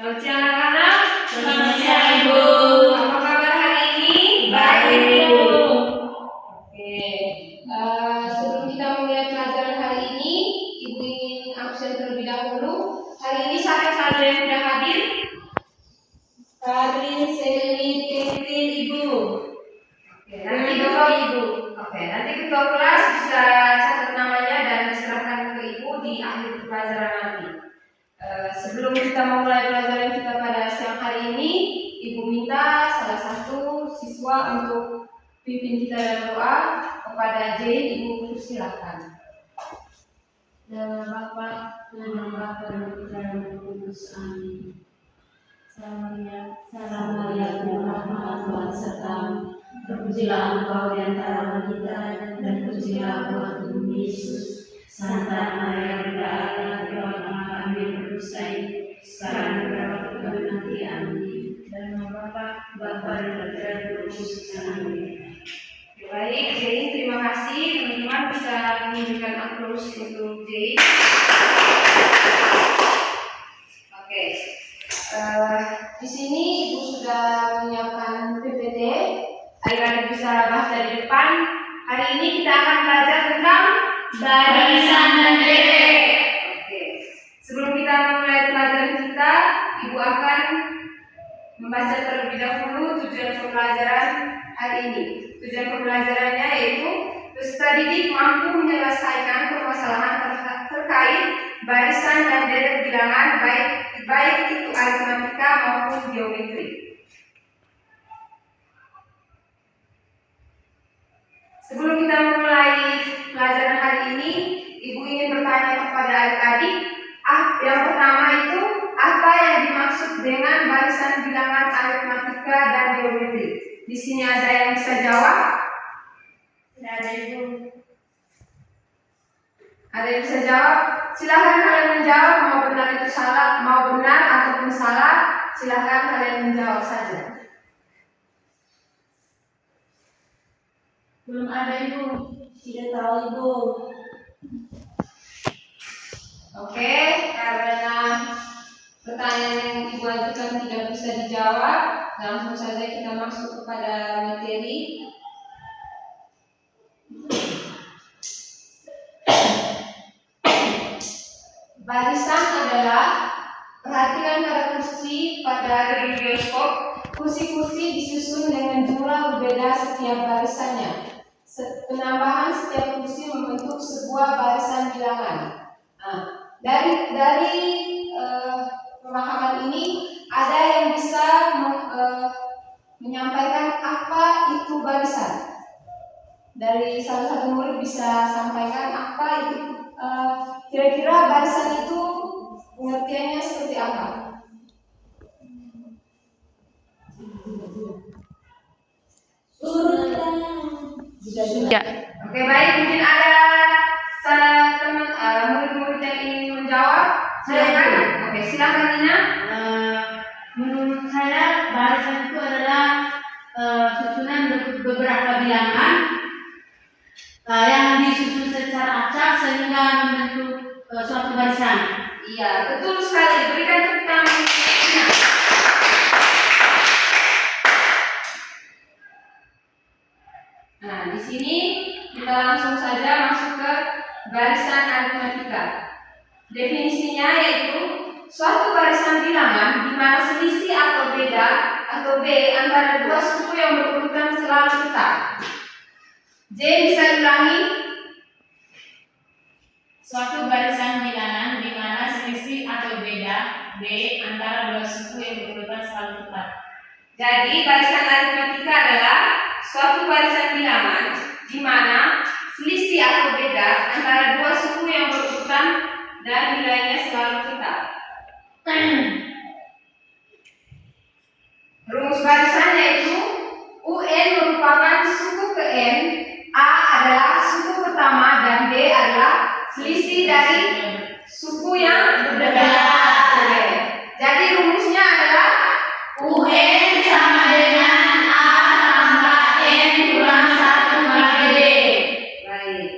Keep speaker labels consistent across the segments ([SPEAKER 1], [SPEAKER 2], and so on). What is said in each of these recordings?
[SPEAKER 1] Selamat siang anak-anak.
[SPEAKER 2] Selamat siang Ibu.
[SPEAKER 1] Apa kabar hari ini?
[SPEAKER 2] Baik Ibu.
[SPEAKER 1] Oke. Sebelum kita mulai pelajaran hari ini, Ibu ingin absen terlebih dahulu. Hari ini siapa saja yang sudah hadir?
[SPEAKER 2] Karin, Seli, Titin, Ibu.
[SPEAKER 1] Oke, nanti ketua kelas bisa catat namanya dan diserahkan ke Ibu di akhir pelajaran nanti. Sebelum kita memulai pelajaran kita pada siang hari ini, Ibu minta salah satu siswa untuk pimpin kita dalam doa. Kepada Jane, Ibu persilahkan.
[SPEAKER 2] Nama Bapa, nama Bapa dan Putra dan Roh Kudus. Amin. Salam Maria, penuh rahmat, Tuhan sertamu. Terpujilah Engkau di antara wanita dan terpujilah buah tubuhmu Yesus. Santa Maria, Bunda Allah, doakanlah kami yang berdosa ini, sekarang dan pada waktu kami nanti. Amin. Dan nama Bapa dan Putra dan Roh Kudus. Amin.
[SPEAKER 1] Baik, Jane, terima kasih. Teman-teman bisa menunjukkan aplaus untuk Jane. Oke. Di sini Ibu sudah menyiapkan PPT. Adik-adik bisa baca di depan. Hari ini kita akan belajar tentang
[SPEAKER 2] Barisan dan deret.
[SPEAKER 1] Oke. Sebelum kita memulai pelajaran kita, Ibu akan membaca terlebih dahulu tujuan pembelajaran hari ini. Tujuan pembelajarannya yaitu peserta didik mampu menyelesaikan permasalahan terkait barisan dan deret bilangan baik itu aritmatika maupun geometri. Sebelum kita memulai pelajaran hari ini, Ibu ingin bertanya kepada adik-adik. Yang pertama itu, apa yang dimaksud dengan barisan bilangan aritmatika dan geometri? Di sini ada yang bisa jawab?
[SPEAKER 2] Tidak ada Ibu.
[SPEAKER 1] Ada yang bisa jawab? Silakan kalian menjawab, mau benar itu salah, mau benar ataupun salah, silakan kalian menjawab saja.
[SPEAKER 2] Belum ada Ibu. Tidak tahu Ibu.
[SPEAKER 1] Oke, karena pertanyaan yang Ibu ajukan tidak bisa dijawab, langsung saja kita masuk kepada materi. Barisan adalah, perhatikan pada kursi pada gedung bioskop. Kursi-kursi disusun dengan jumlah berbeda setiap barisannya. Penambahan setiap kursi membentuk sebuah barisan bilangan. Nah, dari pemahaman ini ada yang bisa menyampaikan apa itu barisan. Dari salah satu murid bisa sampaikan apa itu kira-kira barisan itu pengertiannya seperti apa? Ya. Oke, baik, mungkin ada murid-murid yang ingin menjawab. Silakan. Oke, silakan Nina.
[SPEAKER 2] Menurut saya barisan itu adalah susunan beberapa bilangan yang disusun secara acak sehingga membentuk suatu barisan.
[SPEAKER 1] Iya, betul sekali. Berikan tepuk tangan. Nah, di sini kita langsung saja masuk ke barisan aritmatika. Definisinya yaitu suatu barisan bilangan di mana selisih atau beda atau B antara dua suku yang berurutan selalu tetap. J bisa ulangi.
[SPEAKER 2] Suatu barisan bilangan di mana selisih atau beda B antara dua suku yang berurutan selalu tetap.
[SPEAKER 1] Jadi barisan aritmatika adalah suatu barisan bilangan di mana selisih atau beda antara dua suku yang berurutan dan nilainya selalu tetap. Rumus barisannya itu UN merupakan suku ke N, A adalah suku pertama dan B adalah selisih dari suku yang berbeda. Jadi rumusnya adalah
[SPEAKER 2] UN sama dengan A tambah N kurang 1 kali D.
[SPEAKER 1] Baik.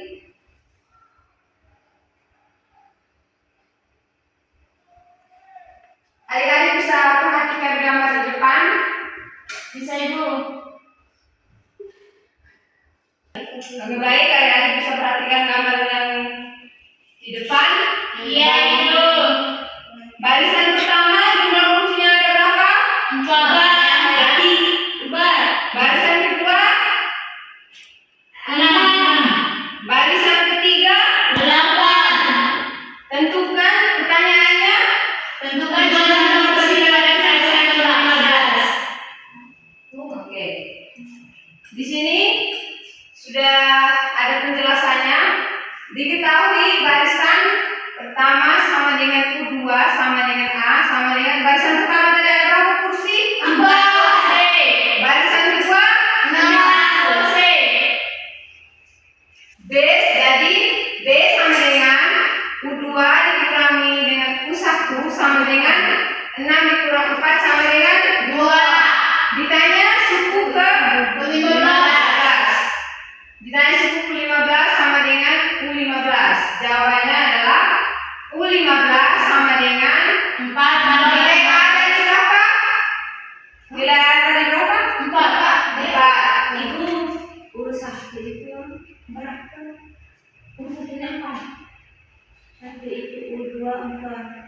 [SPEAKER 2] Bisa Ibu.
[SPEAKER 1] Oke, baik, adik-adik bisa perhatikan gambar yang di depan.
[SPEAKER 2] Iya Ibu.
[SPEAKER 1] Barisan pertama jumlah hurufnya ada berapa?
[SPEAKER 2] 4.
[SPEAKER 1] Berarti
[SPEAKER 2] 4.
[SPEAKER 1] barisan kedua,
[SPEAKER 2] 6.
[SPEAKER 1] barisan ketiga.
[SPEAKER 2] 8.
[SPEAKER 1] Tentukan pertanyaannya.
[SPEAKER 2] Tentukan jumlah kursi pada barisan ke-15.
[SPEAKER 1] Oke. Di sini sudah ada penjelasannya. Diketahui barisan pertama sama dengan U2 sama dengan A sama dengan barisan pertama tadi ada berapa kursi?
[SPEAKER 2] 4.
[SPEAKER 1] Barisan kedua
[SPEAKER 2] 6 kursi.
[SPEAKER 1] Jadi B sama dengan U2 dikurangi dengan U1 sama dengan 6 dikurang 4 sama dengan
[SPEAKER 2] 2.
[SPEAKER 1] ditanya suku ke 15. Ditanya suku ke-15 sama dengan U15. Jawabannya adalah U15 sama dengan
[SPEAKER 2] 4.
[SPEAKER 1] nilai A tadi berapa? Nilai A tadi berapa?
[SPEAKER 2] 4 Pak.
[SPEAKER 1] 4. Ibu urus satu itu berapa?
[SPEAKER 2] Kursinya 4. Satu itu U2 4.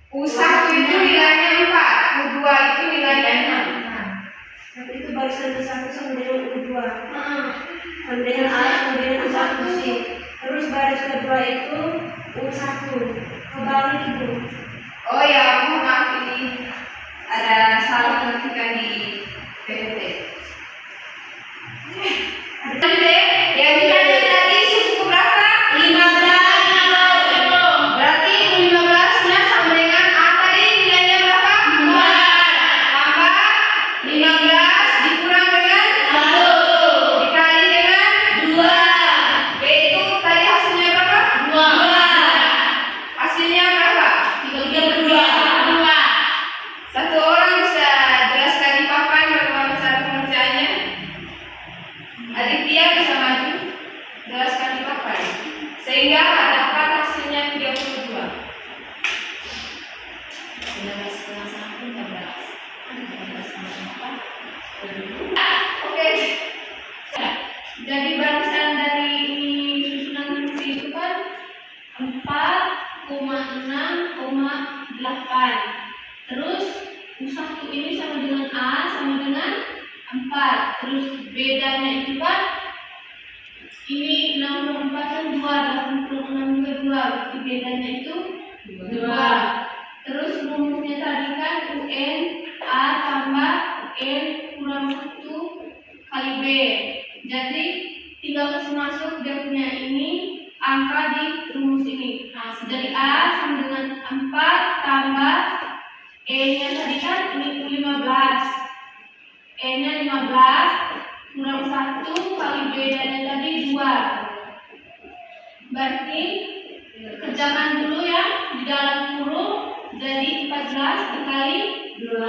[SPEAKER 1] U1 itu nilainya 4, U2 itu nilainya 6.
[SPEAKER 2] Tapi itu barisan ke-1 sama dengan U2. Sama dengan A sama dengan U1 sih. Terus baris kedua itu U1. Kebalik Ibu.
[SPEAKER 1] Oh ya, maaf ini ada salah pengetikkan di PPT. Yang ditanya tadi suku berapa?
[SPEAKER 2] 15.
[SPEAKER 1] Berarti U15-nya sama dengan A tadi nilainya berapa? 4. Tambah 15 dikurang dengan
[SPEAKER 2] 1.
[SPEAKER 1] dikali dengan
[SPEAKER 2] 2.
[SPEAKER 1] B itu tadi hasilnya berapa?
[SPEAKER 2] 2.
[SPEAKER 1] Hasilnya berapa?
[SPEAKER 2] 32.
[SPEAKER 1] Satu orang bisa jelaskan di papan bagaimana cara pengerjaannya? Aditya bisa maju jelaskan di papan sehingga dapat hasilnya 32.
[SPEAKER 2] 11,1
[SPEAKER 1] Oke.
[SPEAKER 2] Jadi barisan dari susunan kursi itu kan 4,6,8. Terus U1 ini sama dengan A sama dengan 4. Terus bedanya itu kan ini 64 kan 2, 86 juga 2. Berarti bedanya itu 2. Terus rumusnya tadi kan UN A tambah UN kurang 1 kali B. Jadi tinggal kasih masuk dia punya ini angka di rumus ini. Jadi A sama dengan 4 tambah E-nya tadi kan ini 15. E-nya 15 kurang 1 kali B-nya tadi 2. Berarti kerjakan dulu ya di dalam kurung. Jadi 14 dikali 2.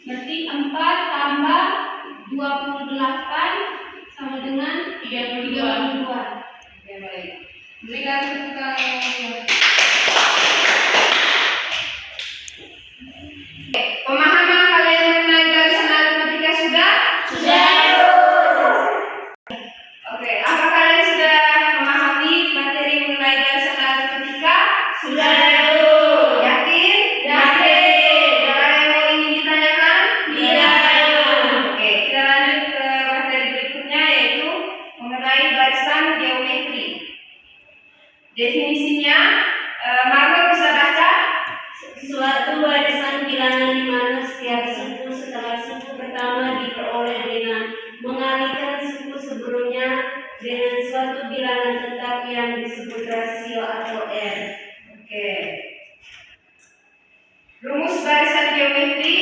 [SPEAKER 2] Berarti 4 tambah 28 sama dengan 32.
[SPEAKER 1] Ya, baik. Berikan tepuk tangan. Pemahaman kalian mengenai barisan aritmatika sudah? Oke, apa kalian sudah memahami materi mengenai barisan aritmatika? Yakin? Ada yang mau ingin ditanyakan? Oke, kita lanjut ke materi berikutnya yaitu mengenai barisan geometri. Definisinya, Margot bisa baca?
[SPEAKER 2] Suatu barisan bilangan di mana setiap suku setelah suku pertama diperoleh dengan mengalihkan suku sebelumnya dengan suatu bilangan tetap yang disebut rasio atau R.
[SPEAKER 1] Oke. Rumus barisan geometri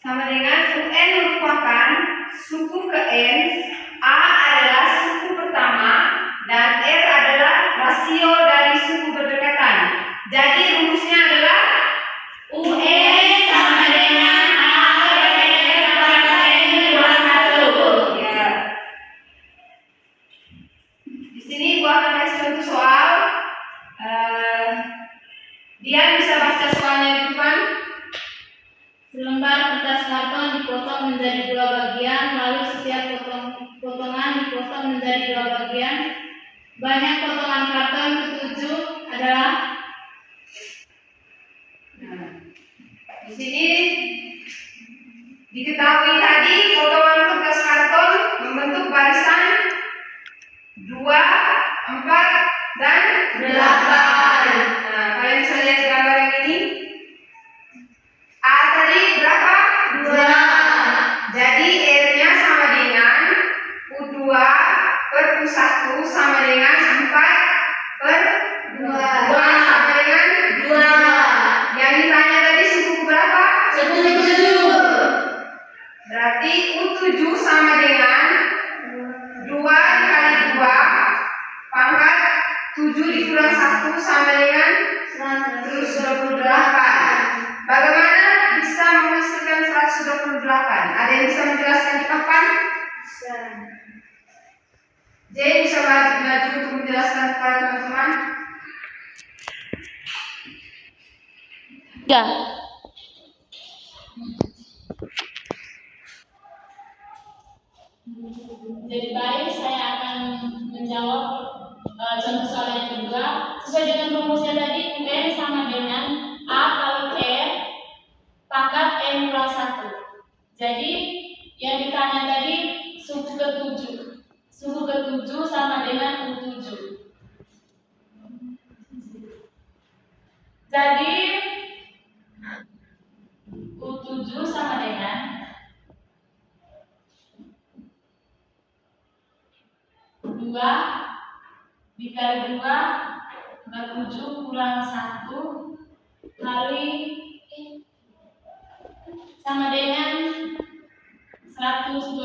[SPEAKER 1] sama dengan UN merupakan suku ke N, A adalah suku pertama, dan R adalah rasio dari suku berdekatan. Jadi rumusnya adalah
[SPEAKER 2] UN sama dengan A pada N plus 1.
[SPEAKER 1] ya. Di sini gua akan kasih contoh soal. Dia bisa baca soalnya di depan.
[SPEAKER 2] Selembar kertas karton dipotong menjadi dua bagian, lalu setiap potongan dipotong menjadi dua bagian. Banyak potongan karton ketujuh adalah.
[SPEAKER 1] Nah, di sini diketahui tadi potongan kertas karton membentuk barisan 2, 4, dan 8. Nah, kalian bisa lihat gambar yang ini. A tadi berapa? 2. Jadi R-nya sama dengan U2 per U1 sama dengan 4 per 2. 2 sama dengan 2. Yang ditanya tadi suku berapa? 7. Berarti U7 sama dengan 2 dikali 2 pangkat 7 dikurang 1 sama dengan 128. Bagaimana bisa menghasilkan 128? Ada yang bisa menjelaskan di papan? J bisa maju untuk menjelaskan kepada teman-teman.
[SPEAKER 2] Ya. Jadi baik, saya akan menjawab contoh soal yang kedua. Sesuai dengan rumusnya tadi, UN sama dengan A kali R pangkat N kurang 1. Jadi yang ditanya tadi suku ke-7. Suku ke-7 sama dengan U7. Jadi U7 sama dengan 2 dikali 2 7 kurang 1 kali sama dengan 128.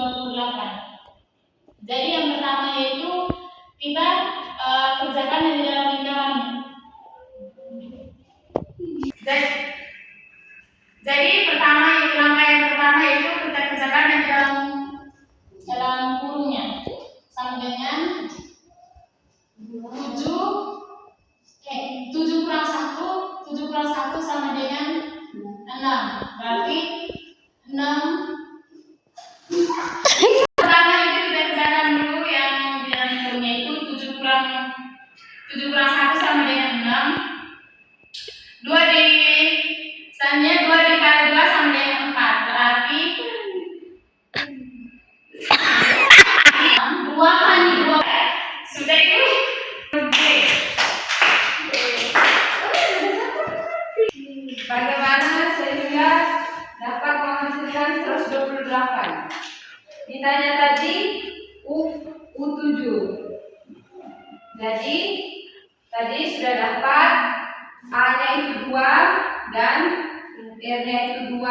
[SPEAKER 2] Jadi yang pertama yaitu kita kerjakan yang di dalam lingkarannya. Jadi langkah yang pertama yaitu kita kerjakan yang dalam kurungnya sama dengan 7 kurang 1 sama dengan 6. Berarti 6. Pertama itu kita kerjakan dulu yang di dalam kurungnya itu 7 kurang 1 sama dengan 6. 2 dikali 2 sama dengan 4. Berarti 2 kali 2. Sudah itu?
[SPEAKER 1] Bagaimana sehingga dapat menghasilkan 128? Ditanya tadi U7. Jadi tadi sudah dapat A-nya itu 2 dan R-nya itu 2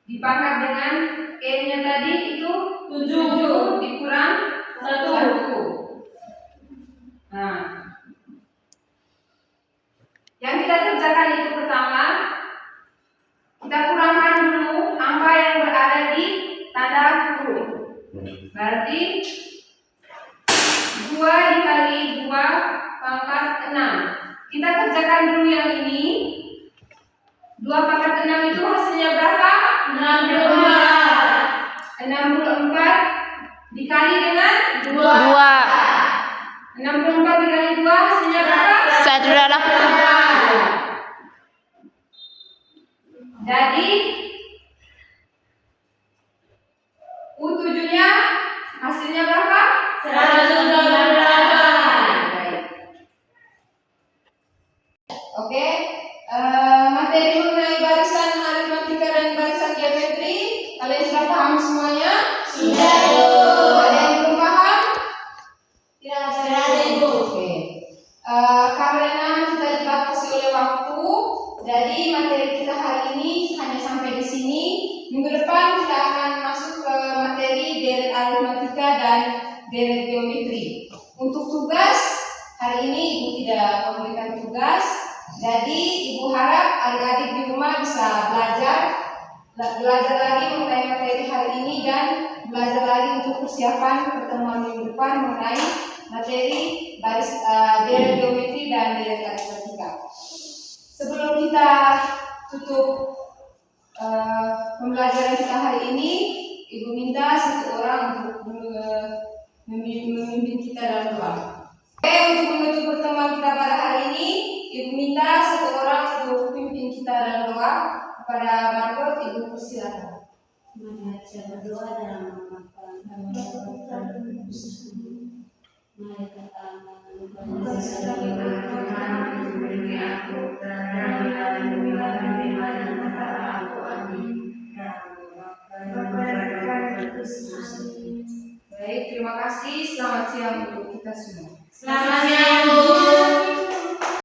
[SPEAKER 1] dipangkat dengan N-nya tadi itu 7 dikurang 1. Nah, yang kita kerjakan itu pertama, kita kurangkan dulu angka yang berada di tanda kurung. Berarti 2 dikali 2 pangkat 6. Kita kerjakan dulu yang ini. 2 pangkat 6 itu hasilnya berapa? 64. 64 dikali dengan 2. 64 dikali 2 hasilnya berapa?
[SPEAKER 2] 128.
[SPEAKER 1] Jadi U7-nya hasilnya berapa? 128. Baik. Oke, materi mengenai barisan aritmatika dan barisan geometri kalian sudah paham semuanya?
[SPEAKER 2] Sudah.
[SPEAKER 1] Ada yang belum paham?
[SPEAKER 2] Tidak ada Ibu.
[SPEAKER 1] Oke. Karena kita dibatasi oleh waktu, jadi materi kita hari ini hanya sampai di sini. Minggu depan kita akan masuk ke materi deret aritmatika dan deret geometri. Untuk tugas hari ini Ibu tidak memberikan tugas, jadi Ibu harap adik-adik di rumah bisa belajar lagi mengenai materi hari ini dan belajar lagi untuk persiapan pertemuan minggu depan mengenai materi deret geometri dan deret aritmatika. Sebelum kita tutup pembelajaran kita hari ini, Ibu minta satu orang untuk memimpin kita dalam doa. Oke, untuk menutup pertemuan kita pada hari ini, Ibu minta satu orang untuk memimpin kita dalam doa. Kepada Margot, Ibu persilakan.
[SPEAKER 2] Mari kita berdoa dalam nama Bapa, mari kata
[SPEAKER 1] Baik, terima kasih. Selamat siang untuk kita semua.